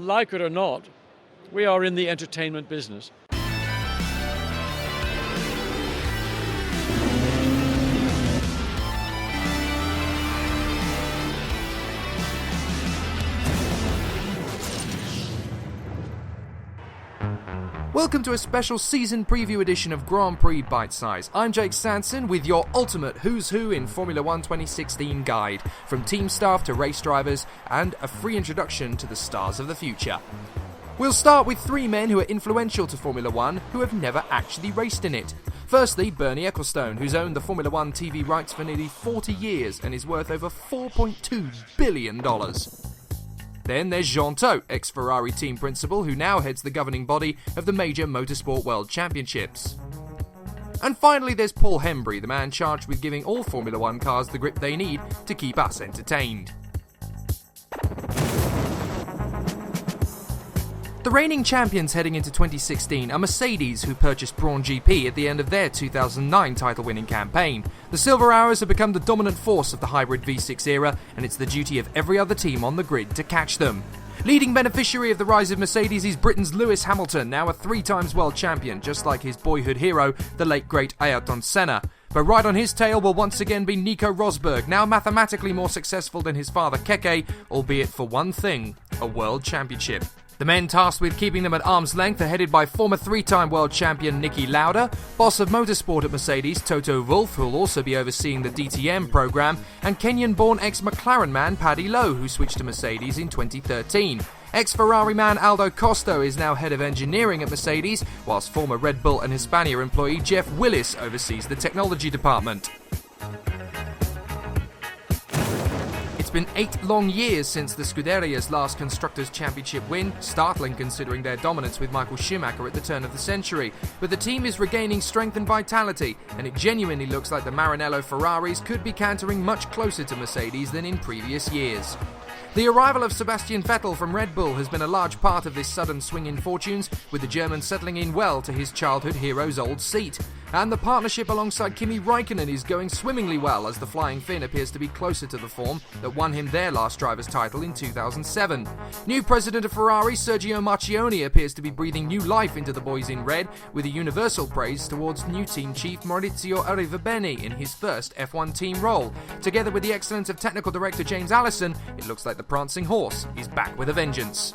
Like it or not, we are in the entertainment business. Welcome to a special season preview edition of Grand Prix Bitesize. I'm Jake Sanson with your ultimate who's who in Formula 1 2016 guide, from team staff to race drivers, and a free introduction to the stars of the future. We'll start with three men who are influential to Formula 1 who have never actually raced in it. Firstly, Bernie Ecclestone, who's owned the Formula 1 TV rights for nearly 40 years and is worth over $4.2 billion. Then there's Jean Todt, ex-Ferrari team principal, who now heads the governing body of the major Motorsport World Championships. And finally there's Paul Hembry, the man charged with giving all Formula 1 cars the grip they need to keep us entertained. The reigning champions heading into 2016 are Mercedes, who purchased Brawn GP at the end of their 2009 title-winning campaign. The Silver Arrows have become the dominant force of the hybrid V6 era, and it's the duty of every other team on the grid to catch them. Leading beneficiary of the rise of Mercedes is Britain's Lewis Hamilton, now a 3-times world champion, just like his boyhood hero, the late great Ayrton Senna. But right on his tail will once again be Nico Rosberg, now mathematically more successful than his father Keke, albeit for one thing: a world championship. The men tasked with keeping them at arm's length are headed by former 3-time world champion Niki Lauda, boss of motorsport at Mercedes Toto Wolff, who will also be overseeing the DTM program, and Kenyan-born ex-McLaren man Paddy Lowe, who switched to Mercedes in 2013. Ex-Ferrari man Aldo Costo is now head of engineering at Mercedes, whilst former Red Bull and Hispania employee Jeff Willis oversees the technology department. It's been 8 long years since the Scuderia's last Constructors' Championship win, startling considering their dominance with Michael Schumacher at the turn of the century. But the team is regaining strength and vitality, and it genuinely looks like the Maranello Ferraris could be cantering much closer to Mercedes than in previous years. The arrival of Sebastian Vettel from Red Bull has been a large part of this sudden swing in fortunes, with the German settling in well to his childhood hero's old seat. And the partnership alongside Kimi Räikkönen is going swimmingly well, as the Flying Finn appears to be closer to the form that won him their last driver's title in 2007. New president of Ferrari, Sergio Marchionne, appears to be breathing new life into the boys in red, with a universal praise towards new team chief Maurizio Arrivabene in his first F1 team role. Together with the excellence of technical director James Allison, it looks like the prancing horse is back with a vengeance.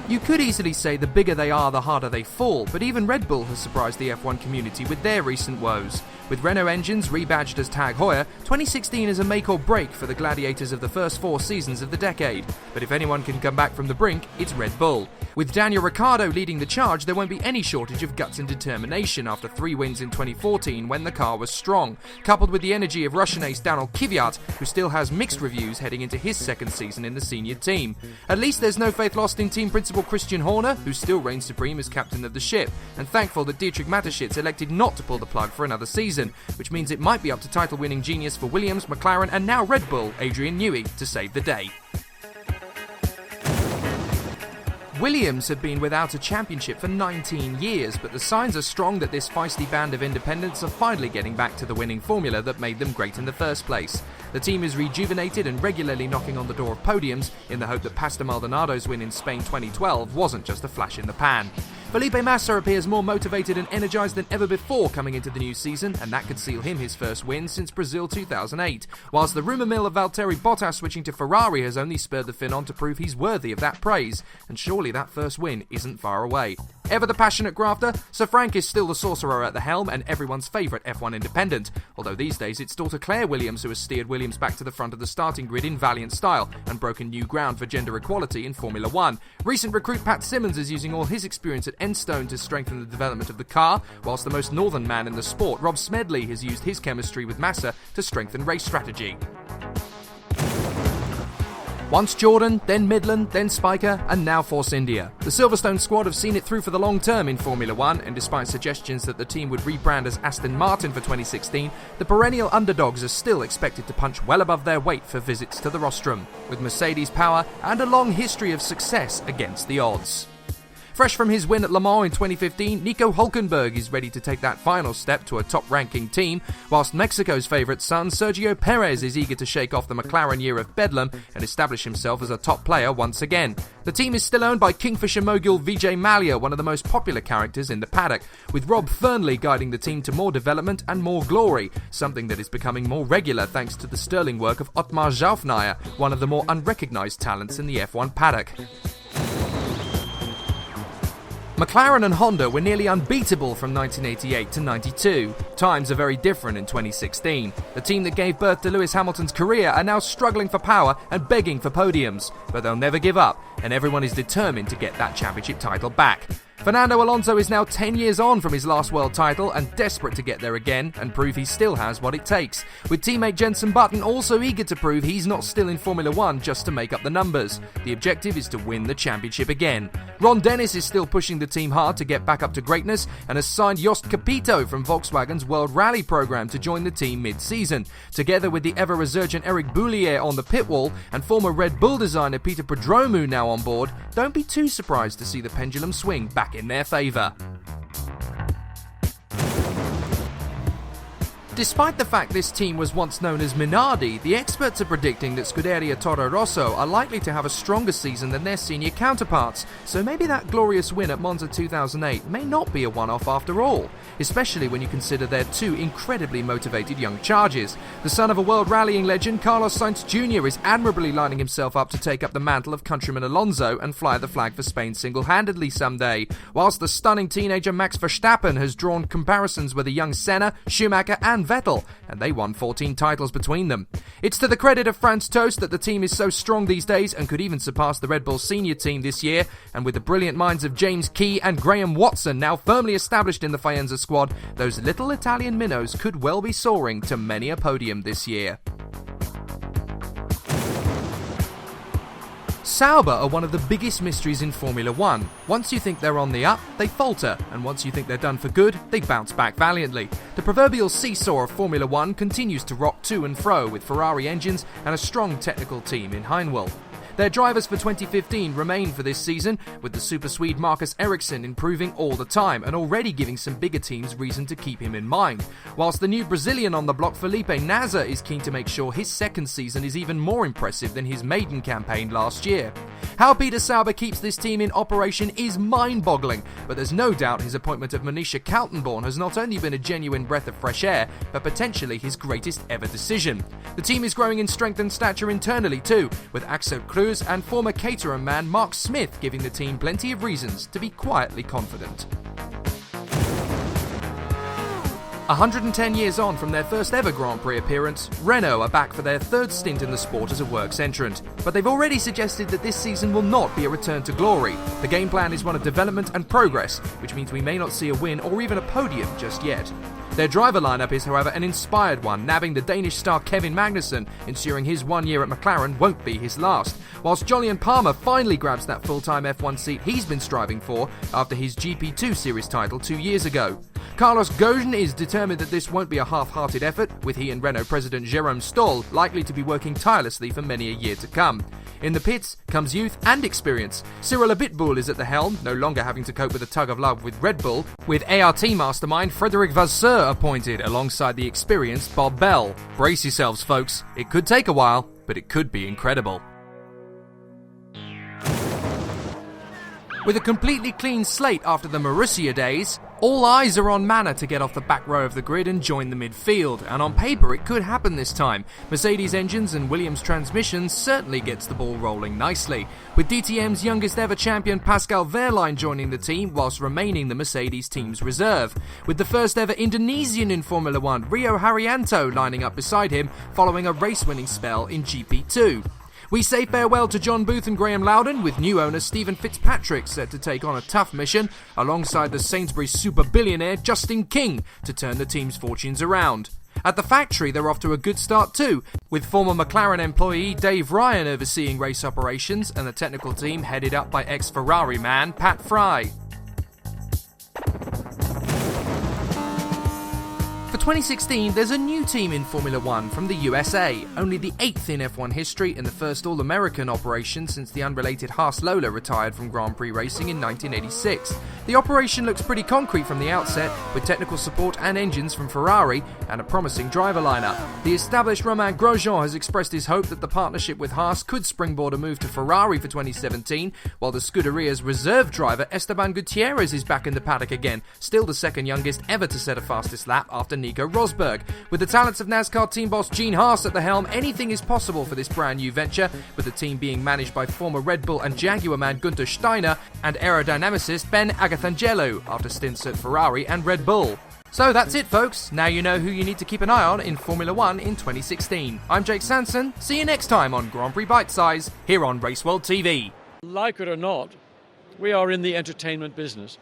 You could easily say the bigger they are, the harder they fall, but even Red Bull has surprised the F1 community with their recent woes. With Renault engines rebadged as Tag Heuer, 2016 is a make or break for the gladiators of the first 4 seasons of the decade. But if anyone can come back from the brink, it's Red Bull. With Daniel Ricciardo leading the charge, there won't be any shortage of guts and determination after 3 wins in 2014 when the car was strong, coupled with the energy of Russian ace Daniel Kvyat, who still has mixed reviews heading into his second season in the senior team. At least there's no faith lost in team principal Christian Horner, who still reigns supreme as captain of the ship, and thankful that Dietrich Mateschitz elected not to pull the plug for another season, which means it might be up to title-winning genius for Williams, McLaren and now Red Bull, Adrian Newey, to save the day. Williams have been without a championship for 19 years, but the signs are strong that this feisty band of independents are finally getting back to the winning formula that made them great in the first place. The team is rejuvenated and regularly knocking on the door of podiums in the hope that Pastor Maldonado's win in Spain 2012 wasn't just a flash in the pan. Felipe Massa appears more motivated and energised than ever before coming into the new season, and that could seal him his first win since Brazil 2008, whilst the rumour mill of Valtteri Bottas switching to Ferrari has only spurred the Finn on to prove he's worthy of that praise, and surely that first win isn't far away. Ever the passionate grafter, Sir Frank is still the sorcerer at the helm and everyone's favourite F1 independent, although these days it's daughter Claire Williams who has steered Williams back to the front of the starting grid in valiant style and broken new ground for gender equality in Formula 1. Recent recruit Pat Simmons is using all his experience at Enstone to strengthen the development of the car, whilst the most northern man in the sport, Rob Smedley, has used his chemistry with Massa to strengthen race strategy. Once Jordan, then Midland, then Spiker, and now Force India. The Silverstone squad have seen it through for the long term in Formula 1, and despite suggestions that the team would rebrand as Aston Martin for 2016, the perennial underdogs are still expected to punch well above their weight for visits to the rostrum, with Mercedes power and a long history of success against the odds. Fresh from his win at Le Mans in 2015, Nico Hülkenberg is ready to take that final step to a top-ranking team, whilst Mexico's favourite son, Sergio Perez, is eager to shake off the McLaren year of bedlam and establish himself as a top player once again. The team is still owned by Kingfisher mogul Vijay Mallya, one of the most popular characters in the paddock, with Rob Fernley guiding the team to more development and more glory, something that is becoming more regular thanks to the sterling work of Otmar Schaufnauer, one of the more unrecognised talents in the F1 paddock. McLaren and Honda were nearly unbeatable from 1988 to 92. Times are very different in 2016. The team that gave birth to Lewis Hamilton's career are now struggling for power and begging for podiums, but they'll never give up, and everyone is determined to get that championship title back. Fernando Alonso is now 10 years on from his last world title and desperate to get there again and prove he still has what it takes, with teammate Jenson Button also eager to prove he's not still in Formula 1 just to make up the numbers. The objective is to win the championship again. Ron Dennis is still pushing the team hard to get back up to greatness and has signed Jost Capito from Volkswagen's World Rally program to join the team mid-season. Together with the ever-resurgent Eric Boulier on the pit wall and former Red Bull designer Peter Prodromou now on board, don't be too surprised to see the pendulum swing back in their favour. Despite the fact this team was once known as Minardi, the experts are predicting that Scuderia Toro Rosso are likely to have a stronger season than their senior counterparts, so maybe that glorious win at Monza 2008 may not be a one-off after all, especially when you consider their two incredibly motivated young charges. The son of a world rallying legend, Carlos Sainz Jr. is admirably lining himself up to take up the mantle of countryman Alonso and fly the flag for Spain single-handedly someday, whilst the stunning teenager Max Verstappen has drawn comparisons with the young Senna, Schumacher and Vettel, and they won 14 titles between them. It's to the credit of Franz Tost that the team is so strong these days and could even surpass the Red Bull senior team this year, and with the brilliant minds of James Key and Graham Watson now firmly established in the Faenza squad, those little Italian minnows could well be soaring to many a podium this year. Sauber are one of the biggest mysteries in Formula 1. Once you think they're on the up, they falter, and once you think they're done for good, they bounce back valiantly. The proverbial seesaw of Formula 1 continues to rock to and fro with Ferrari engines and a strong technical team in Heinwell. Their drivers for 2015 remain for this season, with the Super Swede Marcus Ericsson improving all the time and already giving some bigger teams reason to keep him in mind, whilst the new Brazilian on the block Felipe Nasr is keen to make sure his second season is even more impressive than his maiden campaign last year. How Peter Sauber keeps this team in operation is mind-boggling, but there's no doubt his appointment of Manisha Kaltenborn has not only been a genuine breath of fresh air, but potentially his greatest ever decision. The team is growing in strength and stature internally too, with Axel Cruz and former Caterham man Mark Smith giving the team plenty of reasons to be quietly confident. 110 years on from their first ever Grand Prix appearance, Renault are back for their third stint in the sport as a works entrant. But they've already suggested that this season will not be a return to glory. The game plan is one of development and progress, which means we may not see a win or even a podium just yet. Their driver lineup is, however, an inspired one, nabbing the Danish star Kevin Magnussen, ensuring his 1 year at McLaren won't be his last, whilst Jolyon Palmer finally grabs that full-time F1 seat he's been striving for after his GP2 Series title 2 years ago. Carlos Ghosn is determined that this won't be a half-hearted effort, with he and Renault president Jérôme Stoll likely to be working tirelessly for many a year to come. In the pits comes youth and experience. Cyril Abitboul is at the helm, no longer having to cope with a tug of love with Red Bull, with ART mastermind Frédéric Vasseur appointed alongside the experienced Bob Bell. Brace yourselves, folks. It could take a while, but it could be incredible. With a completely clean slate after the Marussia days, all eyes are on Manor to get off the back row of the grid and join the midfield, and on paper it could happen this time. Mercedes engines and Williams transmissions certainly gets the ball rolling nicely, with DTM's youngest ever champion Pascal Wehrlein joining the team whilst remaining the Mercedes team's reserve, with the first ever Indonesian in Formula 1, Rio Haryanto, lining up beside him following a race-winning spell in GP2. We say farewell to John Booth and Graham Loudon, with new owner Stephen Fitzpatrick set to take on a tough mission alongside the Sainsbury's super billionaire Justin King to turn the team's fortunes around. At the factory, they're off to a good start too, with former McLaren employee Dave Ryan overseeing race operations and the technical team headed up by ex-Ferrari man Pat Fry. For 2016, there's a new team in Formula One from the USA, only the 8th in F1 history and the first All-American operation since the unrelated Haas Lola retired from Grand Prix racing in 1986. The operation looks pretty concrete from the outset, with technical support and engines from Ferrari and a promising driver lineup. The established Romain Grosjean has expressed his hope that the partnership with Haas could springboard a move to Ferrari for 2017, while the Scuderia's reserve driver Esteban Gutierrez is back in the paddock again, still the second youngest ever to set a fastest lap after Nico Rosberg. With the talents of NASCAR team boss Gene Haas at the helm, anything is possible for this brand new venture, with the team being managed by former Red Bull and Jaguar man Gunther Steiner and aerodynamicist Ben Agathangelo after stints at Ferrari and Red Bull. So that's it, folks. Now you know who you need to keep an eye on in Formula One in 2016. I'm Jake Sanson. See you next time on Grand Prix Bitesize here on RaceWorld TV. Like it or not, we are in the entertainment business.